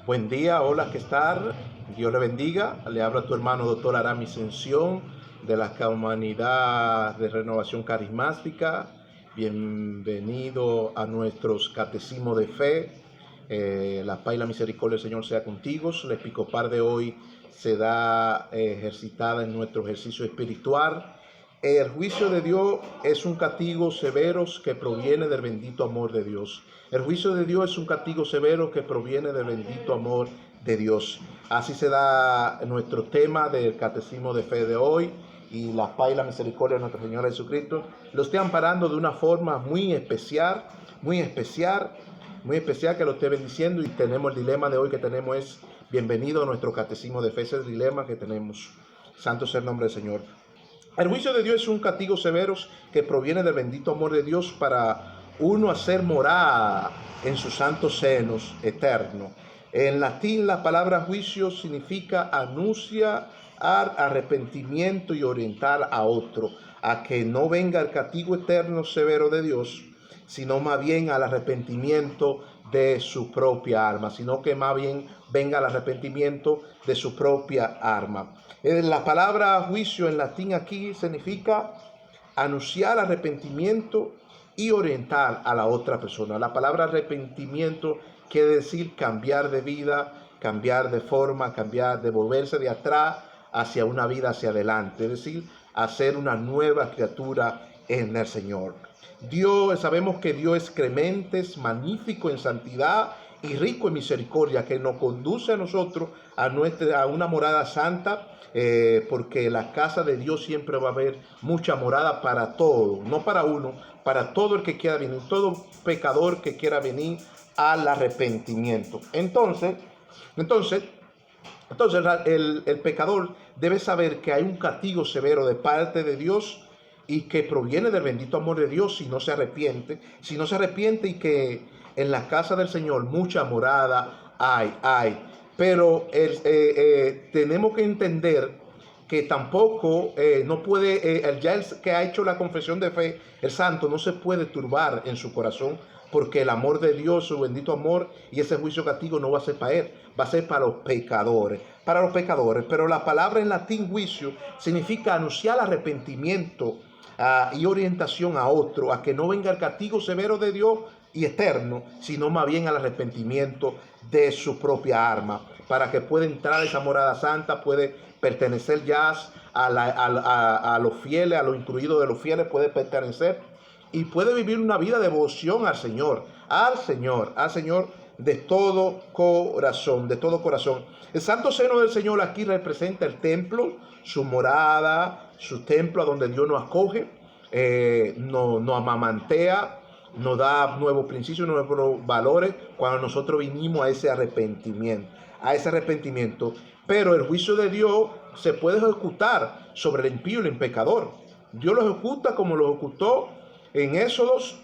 Buen día, hola, ¿qué tal? Dios le bendiga. Le habla tu hermano doctor Aramis Ascensión de la Comunidad de Renovación Carismática. Bienvenido a nuestros catecismos de fe. La paz y la misericordia del Señor sea contigo. La episcopal de hoy se da ejercitada en nuestro ejercicio espiritual. El juicio de Dios es un castigo severo que proviene del bendito amor de Dios. El juicio de Dios es un castigo severo que proviene del bendito amor de Dios. Así se da nuestro tema del catecismo de fe de hoy, y la paz y la misericordia de nuestro Señor Jesucristo lo estoy amparando de una forma muy especial, muy especial, muy especial, que lo esté bendiciendo. Y tenemos el dilema de hoy que tenemos es: bienvenido a nuestro catecismo de fe. Ese es el dilema que tenemos. Santo sea el nombre del Señor. El juicio de Dios es un castigo severo que proviene del bendito amor de Dios para uno hacer morada en sus santos senos eternos. En latín, la palabra juicio significa anunciar arrepentimiento y orientar a otro a que no venga el castigo eterno severo de Dios, sino más bien al arrepentimiento de su propia alma, sino que más bien venga al arrepentimiento de su propia alma. La palabra juicio en latín aquí significa anunciar arrepentimiento y orientar a la otra persona. La palabra arrepentimiento quiere decir cambiar de vida, cambiar de forma, cambiar, de volverse de atrás hacia una vida hacia adelante, es decir, hacer una nueva criatura en el Señor. Dios, sabemos que Dios es clemente, es magnífico en santidad y rico en misericordia, que nos conduce a nosotros a una morada santa, porque la casa de Dios siempre va a haber mucha morada para todo, no para uno, para todo el que quiera venir, todo pecador que quiera venir al arrepentimiento. Entonces el pecador debe saber que hay un castigo severo de parte de Dios y que proviene del bendito amor de Dios si no se arrepiente, y que en la casa del Señor mucha morada hay. Pero tenemos que entender que tampoco no puede, ya el que ha hecho la confesión de fe, el santo, no se puede turbar en su corazón, porque el amor de Dios, su bendito amor, y ese juicio castigo no va a ser para él, va a ser para los pecadores, Pero la palabra en latín juicio significa anunciar arrepentimiento y orientación a otro, a que no venga el castigo severo de Dios y eterno, sino más bien al arrepentimiento de su propia alma, para que pueda entrar a esa morada santa, puede pertenecer ya a los fieles, a los incluidos de los fieles, puede pertenecer y puede vivir una vida de devoción al Señor, de todo corazón, de todo corazón. El santo seno del Señor aquí representa el templo, su morada, su templo a donde Dios nos acoge, nos amamantea, nos da nuevos principios, nuevos valores cuando nosotros vinimos a ese arrepentimiento. Pero el juicio de Dios se puede ejecutar sobre el impío y el pecador. Dios lo ejecuta como lo ejecutó en Éxodos,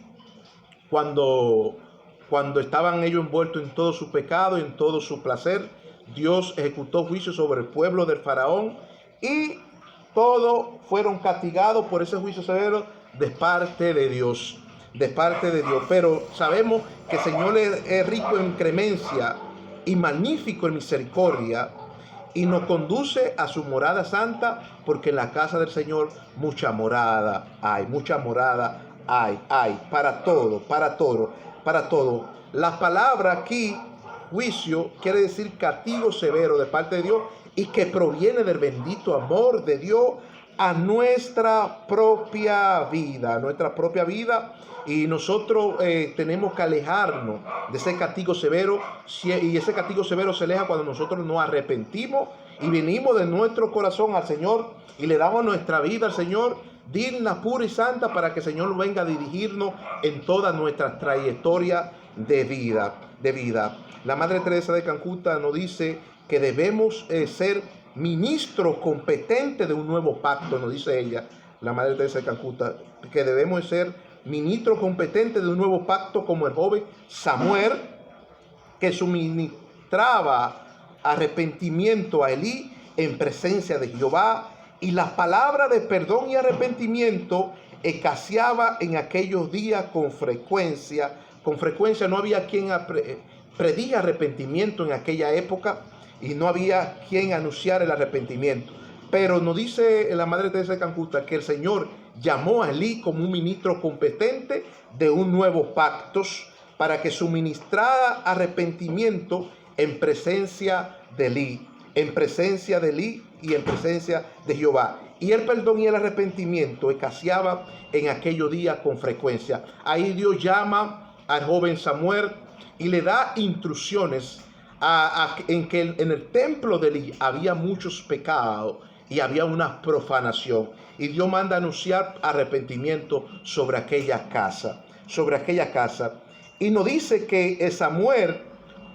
cuando estaban ellos envueltos en todo su pecado y en todo su placer. Dios ejecutó juicio sobre el pueblo del faraón y todos fueron castigados por ese juicio severo de parte de Dios. Pero sabemos que el Señor es rico en clemencia y magnífico en misericordia, y nos conduce a su morada santa, porque en la casa del Señor mucha morada hay, para todo. La palabra aquí, juicio, quiere decir castigo severo de parte de Dios y que proviene del bendito amor de Dios a nuestra propia vida, y nosotros tenemos que alejarnos de ese castigo severo, y ese castigo severo se aleja cuando nosotros nos arrepentimos y venimos de nuestro corazón al Señor y le damos nuestra vida al Señor, digna, pura y santa, para que el Señor venga a dirigirnos en toda nuestra trayectoria de vida. La Madre Teresa de Calcuta nos dice que debemos ser ministros competentes de un nuevo pacto, nos dice ella, la Madre Teresa de Calcuta, que debemos ser ministros competentes de un nuevo pacto, como el joven Samuel, que suministraba arrepentimiento a Elí en presencia de Jehová, y la palabra de perdón y arrepentimiento escaseaba en aquellos días con frecuencia. No había quien predije arrepentimiento en aquella época y no había quien anunciara el arrepentimiento. Pero nos dice la Madre Teresa de Calcuta que el Señor llamó a Elí como un ministro competente de un nuevo pacto para que suministrara arrepentimiento en presencia de Elí, en presencia de Elí y en presencia de Jehová. Y el perdón y el arrepentimiento escaseaba en aquellos días con frecuencia. Ahí Dios llama al joven Samuel y le da instrucciones en que en el templo de Elí había muchos pecados y había una profanación. Y Dios manda anunciar arrepentimiento sobre aquella casa, Y nos dice que Samuel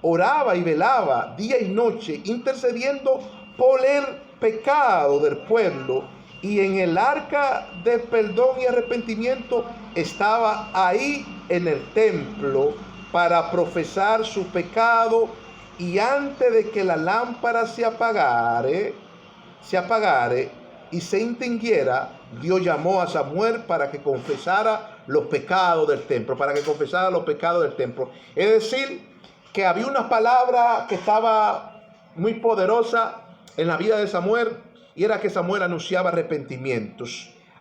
oraba y velaba día y noche, intercediendo por el pecado del pueblo. Y en el arca de perdón y arrepentimiento estaba ahí en el templo para profesar su pecado. Y antes de que la lámpara se apagare y se extinguiera, Dios llamó a Samuel para que confesara los pecados del templo, Es decir, que había una palabra que estaba muy poderosa en la vida de Samuel, y era que Samuel anunciaba arrepentimiento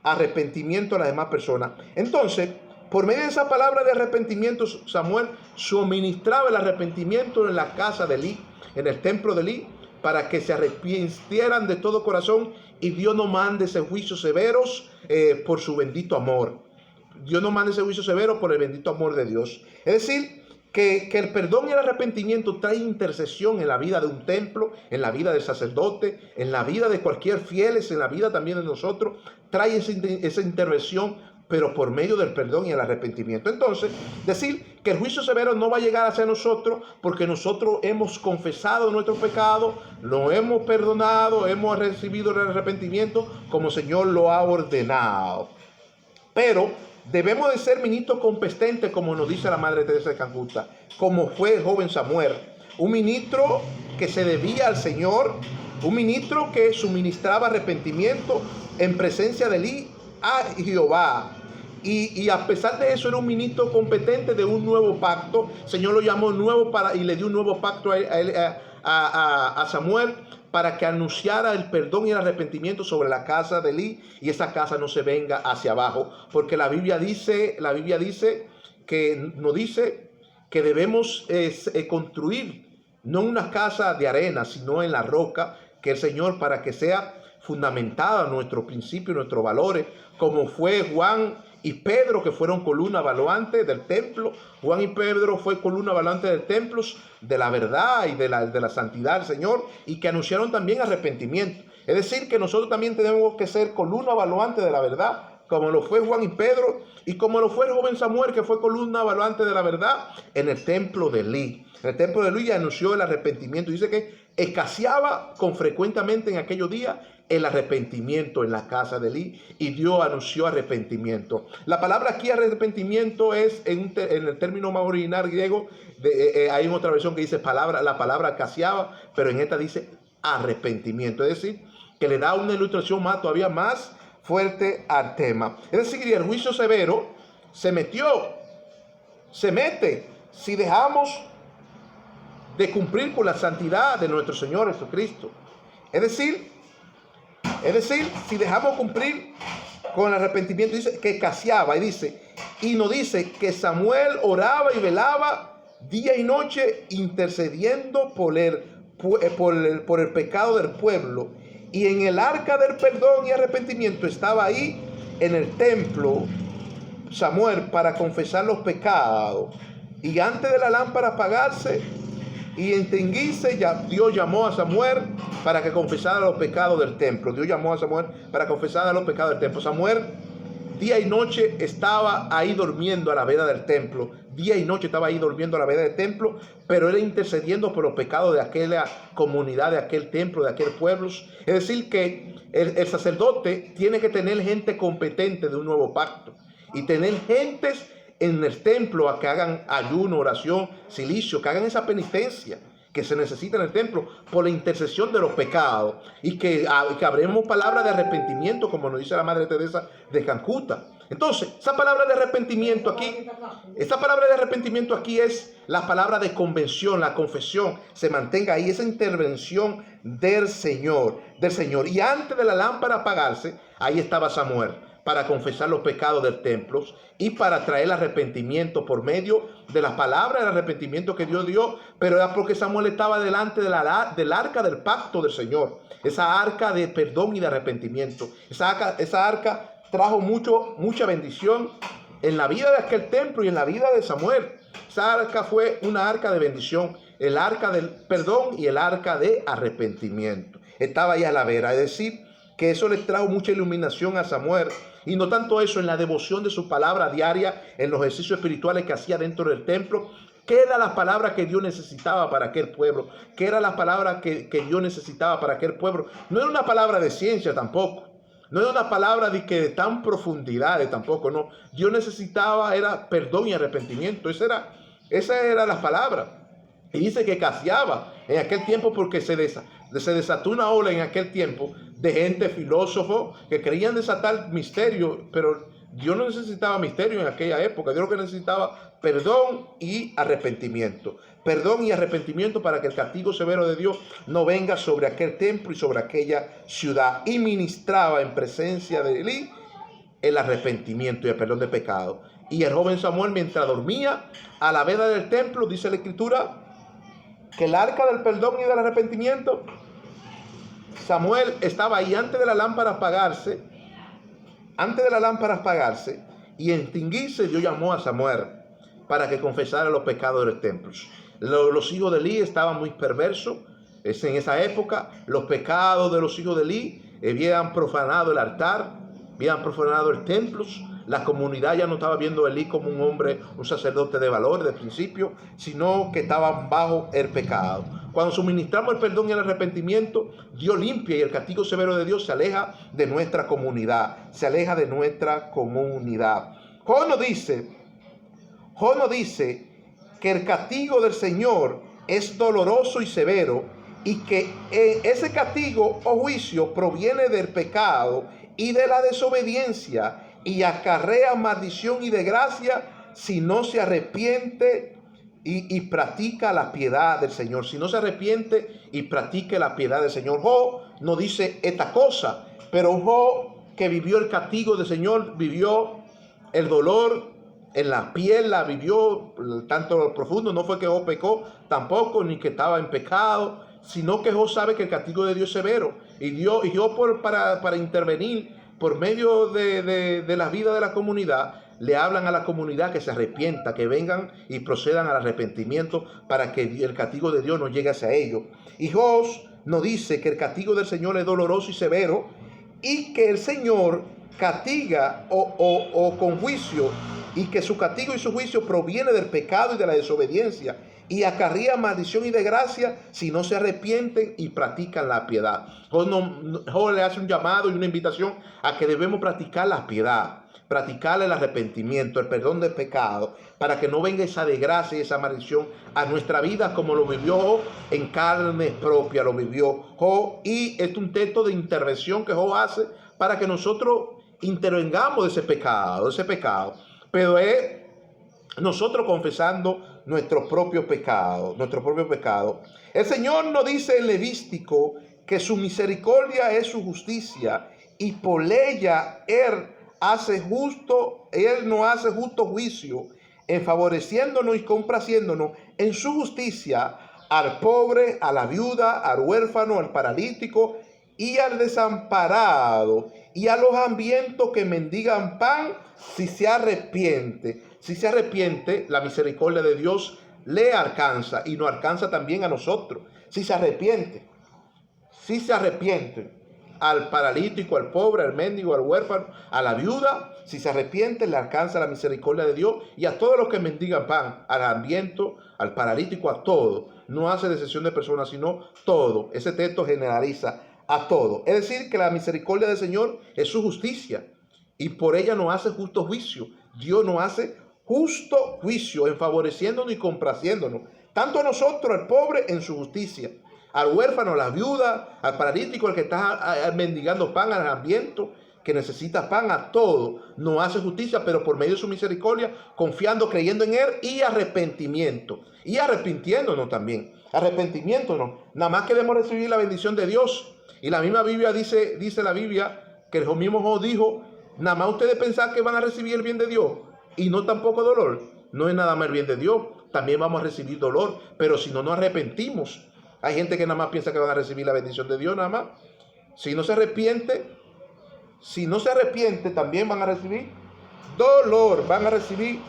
a las demás personas. Entonces, por medio de esa palabra de arrepentimiento, Samuel suministraba el arrepentimiento en la casa de Elí, en el templo de Elí, para que se arrepintieran de todo corazón y Dios no mande ese juicio severos por su bendito amor. Dios no mande ese juicio severo por el bendito amor de Dios. Es decir, que el perdón y el arrepentimiento trae intercesión en la vida de un templo, en la vida del sacerdote, en la vida de cualquier fieles, en la vida también de nosotros. Trae esa intervención, pero por medio del perdón y el arrepentimiento. Entonces, decir que el juicio severo no va a llegar hacia nosotros porque nosotros hemos confesado nuestro pecado, lo hemos perdonado, hemos recibido el arrepentimiento como el Señor lo ha ordenado. Pero debemos de ser ministros competentes, como nos dice la Madre Teresa de Calcuta, como fue el joven Samuel, un ministro que se debía al Señor, un ministro que suministraba arrepentimiento en presencia de Elí a Jehová. Y a pesar de eso era un ministro competente de un nuevo pacto. El Señor lo llamó nuevo y le dio un nuevo pacto a Samuel para que anunciara el perdón y el arrepentimiento sobre la casa de Elí y esa casa no se venga hacia abajo, porque la Biblia dice que debemos construir no una casa de arena, sino en la roca, que el Señor, para que sea fundamentada nuestros principios, nuestros valores, como fue Juan y Pedro, que fueron columna valuante del templo. Juan y Pedro fue columna valuante del templo, de la verdad y de la santidad del Señor, y que anunciaron también arrepentimiento. Es decir, que nosotros también tenemos que ser columna valuante de la verdad, como lo fue Juan y Pedro, y como lo fue el joven Samuel, que fue columna valuante de la verdad en el templo de Elí. En el templo de Elí anunció el arrepentimiento. Dice que escaseaba frecuentemente en aquellos días el arrepentimiento en la casa de Elí, y Dios anunció arrepentimiento. La palabra aquí arrepentimiento es en el término más original griego. Hay otra versión que dice la palabra escaseaba, pero en esta dice arrepentimiento. Es decir, que le da una ilustración todavía más fuerte al tema. Es decir, el juicio severo se mete si dejamos de cumplir con la santidad de nuestro Señor Jesucristo. Es decir, si dejamos cumplir con el arrepentimiento, dice que escaseaba, y nos dice que Samuel oraba y velaba día y noche intercediendo por el pecado del pueblo. Y en el arca del perdón y arrepentimiento estaba ahí en el templo Samuel para confesar los pecados. Y antes de la lámpara apagarse y extinguirse, Dios llamó a Samuel para que confesara los pecados del templo. Samuel día y noche estaba ahí durmiendo a la vera del templo. Pero él intercediendo por los pecados de aquella comunidad, de aquel templo, de aquel pueblo. Es decir, que el sacerdote tiene que tener gente competente de un nuevo pacto y tener gentes en el templo a que hagan ayuno, oración, silicio, que hagan esa penitencia que se necesita en el templo por la intercesión de los pecados, y que habremos palabras de arrepentimiento, como nos dice la Madre Teresa de Calcuta. Entonces, esa palabra de arrepentimiento aquí es la palabra de convención, la confesión. Se mantenga ahí esa intervención del Señor. Y antes de la lámpara apagarse, ahí estaba Samuel para confesar los pecados del templo y para traer el arrepentimiento por medio de las palabras del arrepentimiento que Dios dio, pero era porque Samuel estaba delante del arca del pacto del Señor, esa arca de perdón y de arrepentimiento. Esa arca trajo mucha bendición en la vida de aquel templo y en la vida de Samuel. Esa arca fue una arca de bendición, el arca del perdón y el arca de arrepentimiento. Estaba ahí a la vera, es decir, que eso le trajo mucha iluminación a Samuel. Y no tanto eso, en la devoción de su palabra diaria, en los ejercicios espirituales que hacía dentro del templo. ¿Qué era la palabra que Dios necesitaba para aquel pueblo? ¿Qué era la palabra que Dios necesitaba para aquel pueblo? No era una palabra de ciencia tampoco. No era una palabra de tan profundidades tampoco, no. Dios necesitaba, era perdón y arrepentimiento. Esa era la palabra. Y dice que caseaba en aquel tiempo porque se desató una ola en aquel tiempo de gente filósofo que querían desatar misterio, pero Dios no necesitaba misterio en aquella época. Dios lo que necesitaba perdón y arrepentimiento. Perdón y arrepentimiento para que el castigo severo de Dios no venga sobre aquel templo y sobre aquella ciudad. Y ministraba en presencia de Elí el arrepentimiento y el perdón de pecado. Y el joven Samuel, mientras dormía a la veda del templo, dice la Escritura, que el arca del perdón y del arrepentimiento, Samuel estaba ahí antes de la lámpara apagarse, y extinguirse. Dios llamó a Samuel para que confesara los pecados del templo. Los hijos de Elí estaban muy perversos en esa época. Los pecados de los hijos de Elí habían profanado el altar, habían profanado el templo. La comunidad ya no estaba viendo a Elí como un hombre, un sacerdote de valor de principio, sino que estaban bajo el pecado. Cuando suministramos el perdón y el arrepentimiento, Dios limpia y el castigo severo de Dios se aleja de nuestra comunidad. Job nos dice que el castigo del Señor es doloroso y severo, y que ese castigo o juicio proviene del pecado y de la desobediencia, y acarrea maldición y desgracia si no se arrepiente y practica la piedad del Señor. Si no se arrepiente y practique la piedad del Señor. Job no dice esta cosa, pero Job, que vivió el castigo del Señor, vivió el dolor en la piel, la vivió tanto profundo. No fue que Job pecó tampoco, ni que estaba en pecado, sino que Job sabe que el castigo de Dios es severo. Y Job para intervenir por medio de la vida de la comunidad, le hablan a la comunidad que se arrepienta, que vengan y procedan al arrepentimiento para que el castigo de Dios no llegue hacia ellos. Y Job nos dice que el castigo del Señor es doloroso y severo, y que el Señor castiga o con juicio, y que su castigo y su juicio proviene del pecado y de la desobediencia, y acarrea maldición y desgracia si no se arrepienten y practican la piedad. Job le hace un llamado y una invitación a que debemos practicar la piedad, practicar el arrepentimiento, el perdón del pecado, para que no venga esa desgracia y esa maldición a nuestra vida, como lo vivió Job en carne propia, lo vivió Job. Y es un texto de intervención que Job hace para que nosotros intervengamos de ese pecado, pero es nosotros confesando nuestro propio pecado. El Señor nos dice en Levítico que su misericordia es su justicia, y por ella Él no hace justo juicio, en favoreciéndonos y complaciéndonos en su justicia al pobre, a la viuda, al huérfano, al paralítico y al desamparado, y a los hambrientos que mendigan pan, si se arrepiente. Si se arrepiente, la misericordia de Dios le alcanza, y nos alcanza también a nosotros. Si se arrepiente al paralítico, al pobre, al mendigo, al huérfano, a la viuda, si se arrepiente, le alcanza la misericordia de Dios, y a todos los que mendigan pan, al hambriento, al paralítico, a todo. No hace excepción de personas, sino todo. Ese texto generaliza a todo. Es decir, que la misericordia del Señor es su justicia, y por ella nos hace justo juicio. Dios nos hace justo juicio, en favoreciéndonos y complaciéndonos, tanto a nosotros, al pobre, en su justicia, al huérfano, a la viuda, al paralítico, al que está mendigando pan, al hambriento, que necesita pan, a todo no hace justicia, pero por medio de su misericordia, confiando, creyendo en Él y arrepentimiento. Y arrepintiéndonos también, arrepentimientonos. Nada más queremos recibir la bendición de Dios. Y la misma Biblia dice la Biblia, que el mismo Job dijo, nada más ustedes pensar que van a recibir el bien de Dios y no tampoco dolor. No es nada más el bien de Dios, también vamos a recibir dolor, pero si no nos arrepentimos. Hay gente que nada más piensa que van a recibir la bendición de Dios nada más. Si no se arrepiente, también van a recibir dolor, van a recibir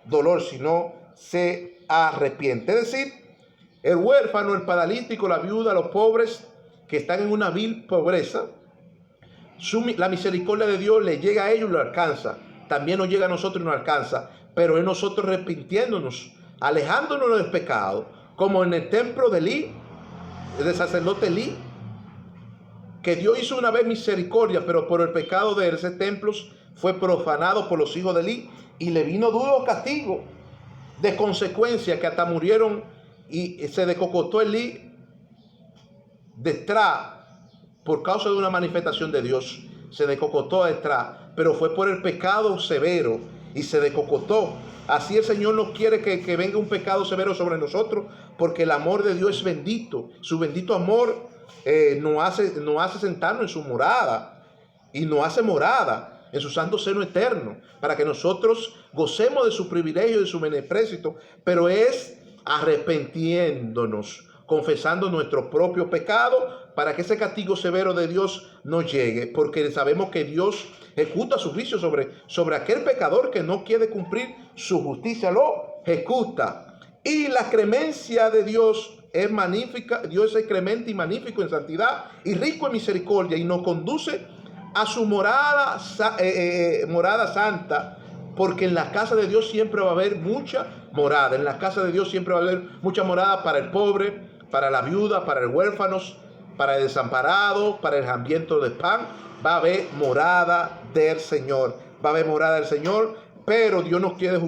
dolor si no se arrepiente. Es decir, el huérfano, el paralítico, la viuda, los pobres que están en una vil pobreza, la misericordia de Dios le llega a ellos y lo alcanza. También nos llega a nosotros y nos alcanza, pero es nosotros arrepintiéndonos, alejándonos del pecado, como en el templo de Elí, del sacerdote Elí, que Dios hizo una vez misericordia, pero por el pecado de ese templo fue profanado por los hijos de Elí y le vino duro castigo de consecuencia, que hasta murieron y se decocotó Elí detrás por causa de una manifestación de Dios. Se decocotó detrás, pero fue por el pecado severo y se decocotó. Así el Señor no quiere que venga un pecado severo sobre nosotros, porque el amor de Dios es bendito. Su bendito amor nos hace sentarnos en su morada y nos hace morada en su santo seno eterno, para que nosotros gocemos de su privilegio, de su beneplácito, pero es arrepintiéndonos, confesando nuestro propio pecado, para que ese castigo severo de Dios no llegue, porque sabemos que Dios ejecuta su juicio sobre aquel pecador que no quiere cumplir su justicia, lo ejecuta. Y la clemencia de Dios es magnífica. Dios es clemente y magnífico en santidad y rico en misericordia, y nos conduce a su morada santa, porque en la casa de Dios siempre va a haber mucha morada. En la casa de Dios siempre va a haber mucha morada para el pobre, para la viuda, para el huérfano, para el desamparado, para el hambriento de pan. Va a haber morada del Señor. Va a haber morada del Señor, pero Dios no quiere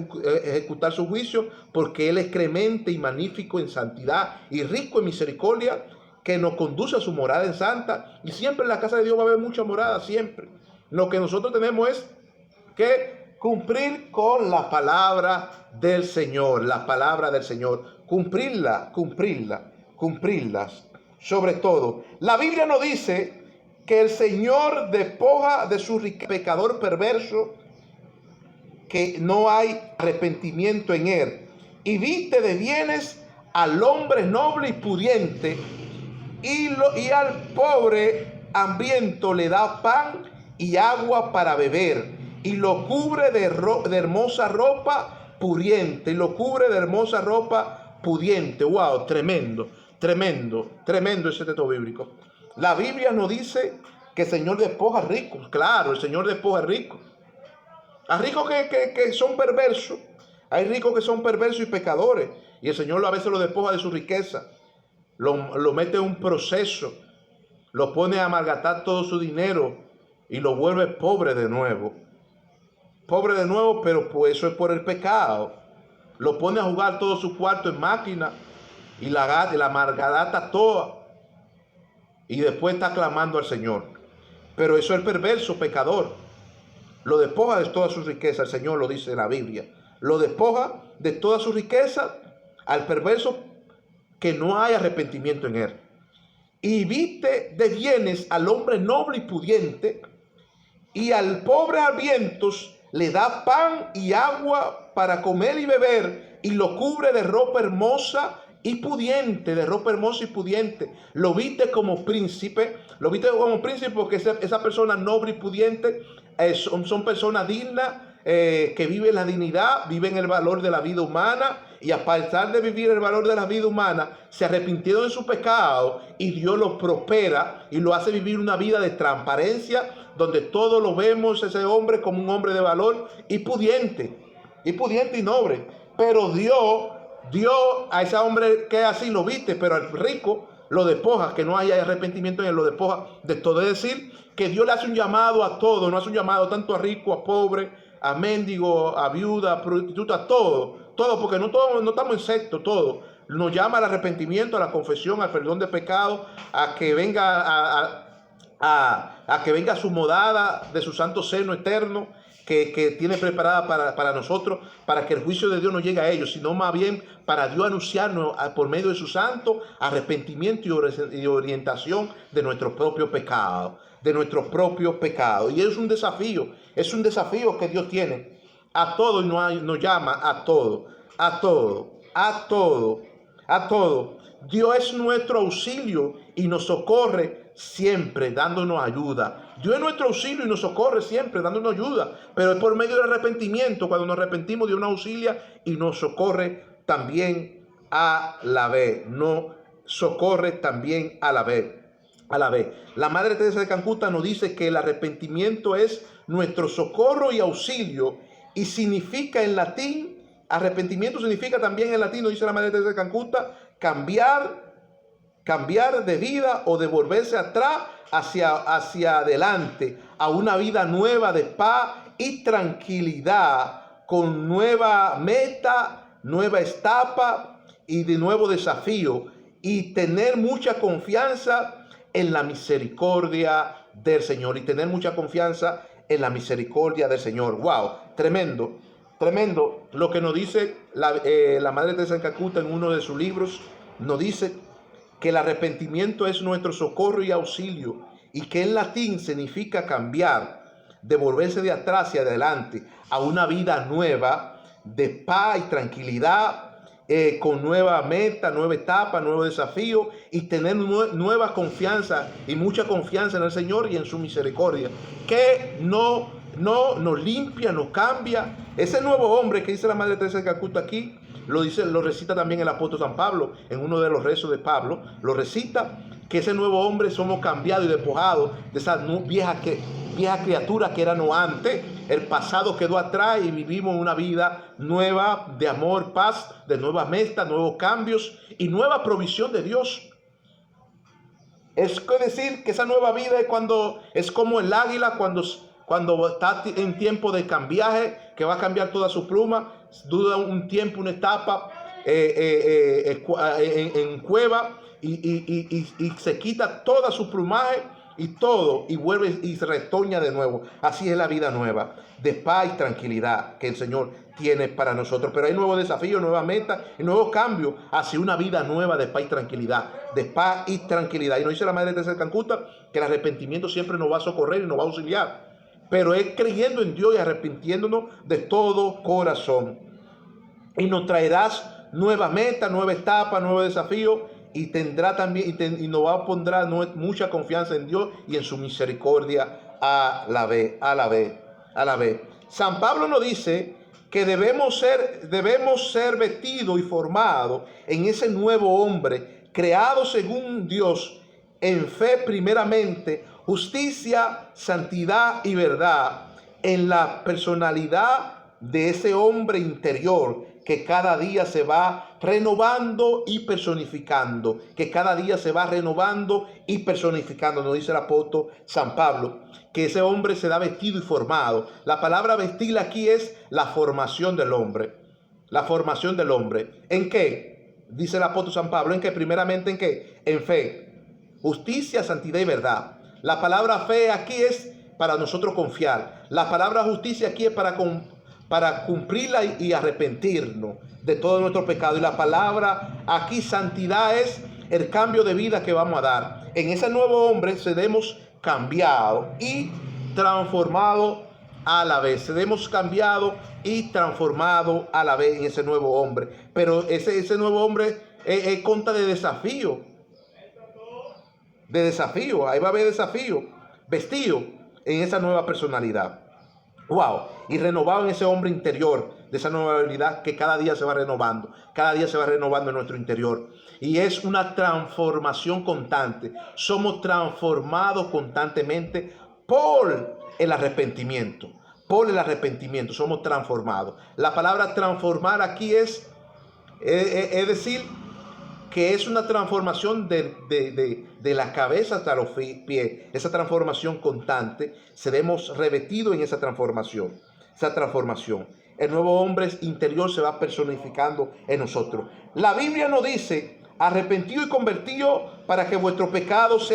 ejecutar su juicio, porque Él es clemente y magnífico en santidad y rico en misericordia, que nos conduce a su morada en santa. Y siempre en la casa de Dios va a haber mucha morada, siempre. Lo que nosotros tenemos es que cumplir con la palabra del Señor, la palabra del Señor, cumplirlas. Sobre todo, la Biblia nos dice que el Señor despoja de su pecador perverso, que no hay arrepentimiento en él, y viste de bienes al hombre noble y pudiente, y al pobre hambriento le da pan y agua para beber, y lo cubre de hermosa ropa pudiente, Wow, tremendo ese texto bíblico. La Biblia nos dice que el Señor despoja a ricos. Claro, el Señor despoja a ricos. A ricos que son perversos. Hay ricos que son perversos y pecadores, y el Señor a veces lo despoja de su riqueza. Lo mete en un proceso, lo pone a malgastar todo su dinero y lo vuelve pobre de nuevo. Pero pues eso es por el pecado. Lo pone a jugar todo su cuarto en máquina y la malgasta toda, y después está clamando al Señor. Pero eso es el perverso pecador. Lo despoja de toda su riqueza. El Señor lo dice en la Biblia. Lo despoja de toda su riqueza al perverso, que no hay arrepentimiento en él. Y viste de bienes al hombre noble y pudiente, y al pobre hambrientos le da pan y agua para comer y beber, y lo cubre de ropa hermosa y pudiente, Lo viste como príncipe, porque esa persona noble y pudiente son personas dignas, que viven la dignidad, viven el valor de la vida humana, y a pesar de vivir el valor de la vida humana, se arrepintieron de su pecado, y Dios los prospera y lo hace vivir una vida de transparencia, donde todos lo vemos ese hombre como un hombre de valor y pudiente y noble. Pero Dios a ese hombre que así lo viste, pero al rico lo despoja, que no haya arrepentimiento en él, lo despoja de todo. Es decir, que Dios le hace un llamado a todo, no hace un llamado tanto a rico, a pobre, a mendigo, a viuda, a prostituta, a todo, porque no estamos en secto, todo. Nos llama al arrepentimiento, a la confesión, al perdón de pecado, a que venga a que venga su morada de su santo seno eterno que tiene preparada para nosotros, para que el juicio de Dios no llegue a ellos, sino más bien para Dios anunciarnos por medio de su santo arrepentimiento y orientación de nuestro propio pecado, de nuestros propios pecados. Y es un desafío que Dios tiene a todo y nos llama a todo, a todo, a todo, a todo. Dios es nuestro auxilio y nos socorre siempre dándonos ayuda. Dios es nuestro auxilio y nos socorre siempre dándonos ayuda. Pero es por medio del arrepentimiento, cuando nos arrepentimos, Dios nos auxilia y nos socorre también a la vez. Nos socorre también a la vez. A la vez. La Madre Teresa de Calcuta nos dice que el arrepentimiento es nuestro socorro y auxilio y significa en latín, arrepentimiento significa también en latín, nos dice la Madre Teresa de Calcuta, cambiar de vida o de volverse atrás hacia adelante a una vida nueva de paz y tranquilidad, con nueva meta, nueva etapa y de nuevo desafío, y tener mucha confianza en la misericordia del Señor, y tener mucha confianza en la misericordia del Señor. Wow, tremendo, tremendo lo que nos dice la Madre Teresa de Calcuta en uno de sus libros. Nos dice que el arrepentimiento es nuestro socorro y auxilio, y que en latín significa cambiar, de volverse de atrás hacia adelante a una vida nueva de paz y tranquilidad, con nueva meta, nueva etapa, nuevo desafío, y tener nueva confianza y mucha confianza en el Señor y en su misericordia, que no nos limpia, nos cambia. Ese nuevo hombre que dice la Madre Teresa de Calcuta aquí, lo recita también el apóstol San Pablo en uno de los rezos de Pablo, lo recita, que ese nuevo hombre somos cambiados y despojados de esa vieja criatura que éramos antes. El pasado quedó atrás y vivimos una vida nueva de amor, paz, de nuevas metas, nuevos cambios y nueva provisión de Dios. Es decir, que esa nueva vida es como el águila cuando está en tiempo de cambiaje, que va a cambiar toda su pluma, dura un tiempo, una etapa en cueva y se quita toda su plumaje y todo, y vuelve y se retoña de nuevo. Así es la vida nueva, de paz y tranquilidad que el Señor tiene para nosotros. Pero hay nuevos desafíos, nuevas metas y nuevos cambios hacia una vida nueva de paz y tranquilidad, de paz y tranquilidad. Y nos dice la Madre Teresa de Calcuta que el arrepentimiento siempre nos va a socorrer y nos va a auxiliar, pero es creyendo en Dios y arrepintiéndonos de todo corazón. Y nos traerás nueva meta, nueva etapa, nuevo desafío, y tendrá también y nos va a poner mucha confianza en Dios y en su misericordia a la vez. San Pablo nos dice que debemos ser vestidos y formados en ese nuevo hombre, creado según Dios, en fe primeramente, justicia, santidad y verdad, en la personalidad de ese hombre interior que cada día se va renovando y personificando, nos dice el apóstol San Pablo, que ese hombre se da vestido y formado. La palabra vestir aquí es la formación del hombre. La formación del hombre. ¿En qué? Dice el apóstol San Pablo, ¿en qué? Primeramente, ¿en qué? En fe, justicia, santidad y verdad. La palabra fe aquí es para nosotros confiar. La palabra justicia aquí es para cumplirla y arrepentirnos de todo nuestro pecado. Y la palabra aquí santidad es el cambio de vida que vamos a dar. En ese nuevo hombre seremos cambiados y transformados a la vez. Seremos cambiados y transformados a la vez en ese nuevo hombre. Pero ese nuevo hombre consta de desafío. Ahí va a haber desafío. Vestido en esa nueva personalidad. Wow, y renovado en ese hombre interior, de esa nueva habilidad que cada día se va renovando en nuestro interior. Y es una transformación constante. Somos transformados constantemente por el arrepentimiento. Somos transformados. La palabra transformar aquí es decir, que es una transformación de la cabeza hasta los pies. Esa transformación constante, seremos revestidos en esa transformación. El nuevo hombre interior se va personificando en nosotros. La Biblia nos dice, arrepentido y convertido para que vuestros pecados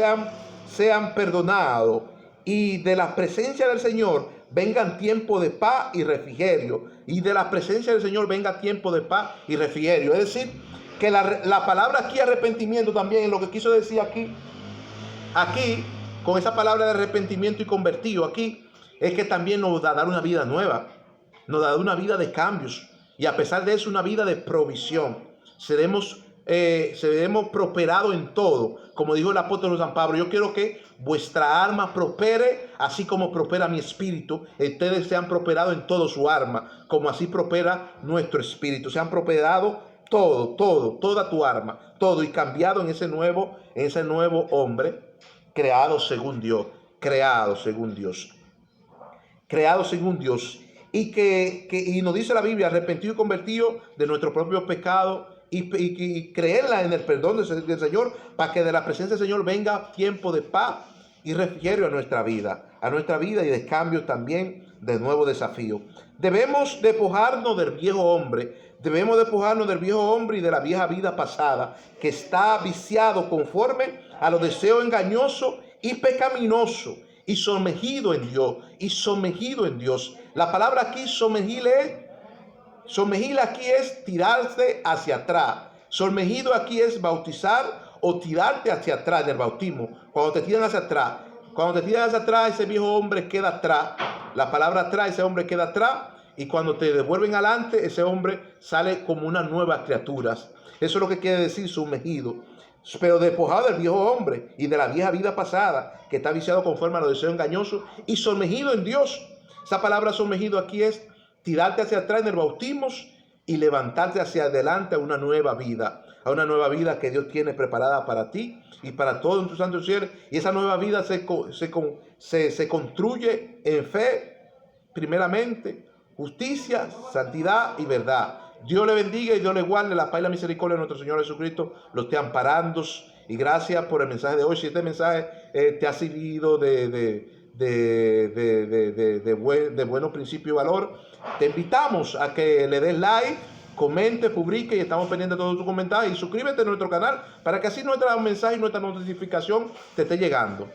sean perdonados y de la presencia del Señor vengan tiempo de paz y refrigerio. Y de la presencia del Señor venga tiempo de paz y refrigerio. Es decir, que la palabra aquí arrepentimiento también, lo que quiso decir aquí, con esa palabra de arrepentimiento y convertido aquí, es que también nos da a dar una vida nueva, nos da una vida de cambios, y a pesar de eso una vida de provisión. Seremos prosperados en todo, como dijo el apóstol San Pablo: yo quiero que vuestra alma prospere, así como prospera mi espíritu. Ustedes sean prosperados en todo su alma, como así prospera nuestro espíritu. Sean prosperados toda tu alma, todo, y cambiado en ese nuevo hombre, creado según Dios, creado según Dios. Y nos dice la Biblia: arrepentido y convertido de nuestro propio pecado, y creerla en el perdón del Señor, para que de la presencia del Señor venga tiempo de paz y refrigerio a nuestra vida y de cambio también, de nuevo desafío. Debemos despojarnos del viejo hombre, y de la vieja vida pasada, que está viciado conforme a los deseos engañosos y pecaminosos, y sumergido en Dios. La palabra aquí, sumergir aquí es tirarse hacia atrás. Sumergido aquí es bautizar o tirarte hacia atrás en el bautismo. Cuando te tiran hacia atrás, ese viejo hombre queda atrás. La palabra atrás, ese hombre queda atrás. Y cuando te devuelven adelante, ese hombre sale como una nueva criatura. Eso es lo que quiere decir sumergido. Pero despojado del viejo hombre y de la vieja vida pasada, que está viciado conforme a los deseos engañosos, y sumergido en Dios. Esa palabra sumergido aquí es tirarte hacia atrás en el bautismo y levantarte hacia adelante a una nueva vida que Dios tiene preparada para ti y para todos tus santos seres. Y esa nueva vida se construye en fe, primeramente, justicia, santidad y verdad. Dios le bendiga y Dios le guarde. La paz y la misericordia de nuestro Señor Jesucristo lo esté amparando. Y gracias por el mensaje de hoy. Si este mensaje te ha servido de buenos principios y valor, te invitamos a que le des like, comente, publique, y estamos pendientes de todos tus comentarios. Y suscríbete a nuestro canal para que así nuestro mensaje y nuestra notificación te esté llegando.